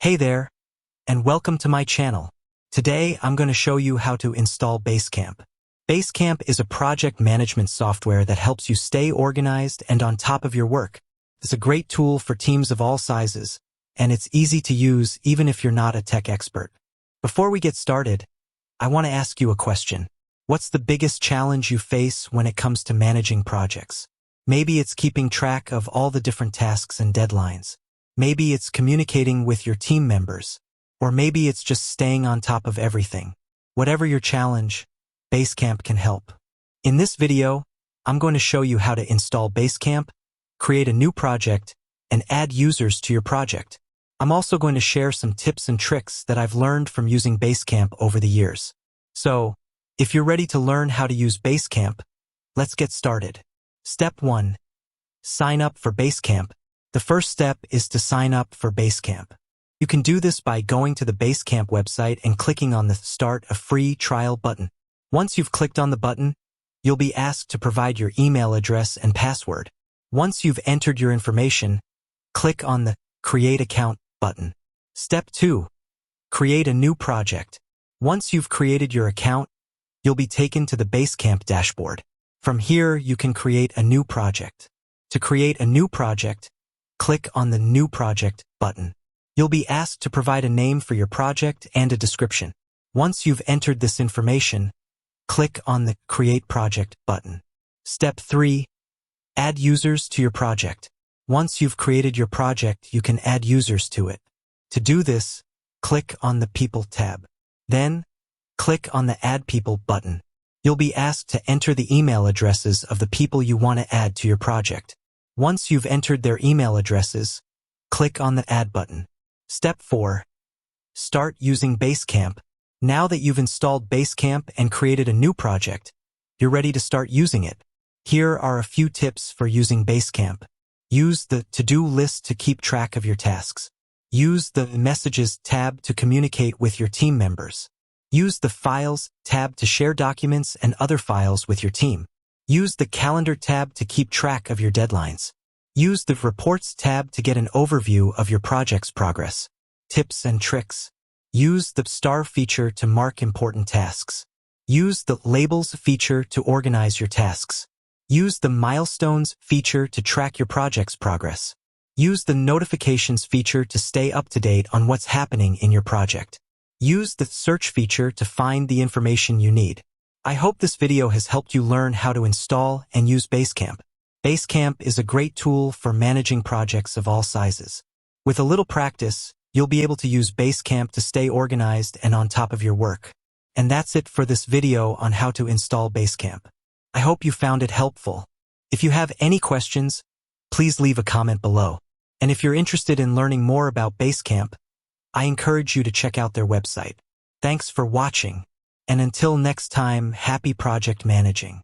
Hey there, and welcome to my channel. Today, I'm going to show you how to install Basecamp. Basecamp is a project management software that helps you stay organized and on top of your work. It's a great tool for teams of all sizes, and it's easy to use even if you're not a tech expert. Before we get started, I want to ask you a question. What's the biggest challenge you face when it comes to managing projects? Maybe it's keeping track of all the different tasks and deadlines. Maybe it's communicating with your team members. Or maybe it's just staying on top of everything. Whatever your challenge, Basecamp can help. In this video, I'm going to show you how to install Basecamp, create a new project, and add users to your project. I'm also going to share some tips and tricks that I've learned from using Basecamp over the years. So, if you're ready to learn how to use Basecamp, let's get started. Step 1. Sign up for Basecamp. The first step is to sign up for Basecamp. You can do this by going to the Basecamp website and clicking on the Start a Free Trial button. Once you've clicked on the button, you'll be asked to provide your email address and password. Once you've entered your information, click on the Create Account button. Step 2. Create a new project. Once you've created your account, you'll be taken to the Basecamp dashboard. From here, you can create a new project. To create a new project, click on the New Project button. You'll be asked to provide a name for your project and a description. Once you've entered this information, click on the Create Project button. Step 3. Add users to your project. Once you've created your project, you can add users to it. To do this, click on the People tab. Then, click on the Add People button. You'll be asked to enter the email addresses of the people you want to add to your project. Once you've entered their email addresses, click on the Add button. Step 4. Start using Basecamp. Now that you've installed Basecamp and created a new project, you're ready to start using it. Here are a few tips for using Basecamp. Use the To-Do list to keep track of your tasks. Use the Messages tab to communicate with your team members. Use the Files tab to share documents and other files with your team. Use the Calendar tab to keep track of your deadlines. Use the Reports tab to get an overview of your project's progress. Tips and tricks. Use the Star feature to mark important tasks. Use the Labels feature to organize your tasks. Use the Milestones feature to track your project's progress. Use the Notifications feature to stay up to date on what's happening in your project. Use the Search feature to find the information you need. I hope this video has helped you learn how to install and use Basecamp. Basecamp is a great tool for managing projects of all sizes. With a little practice, you'll be able to use Basecamp to stay organized and on top of your work. And that's it for this video on how to install Basecamp. I hope you found it helpful. If you have any questions, please leave a comment below. And if you're interested in learning more about Basecamp, I encourage you to check out their website. Thanks for watching, and until next time, happy project managing.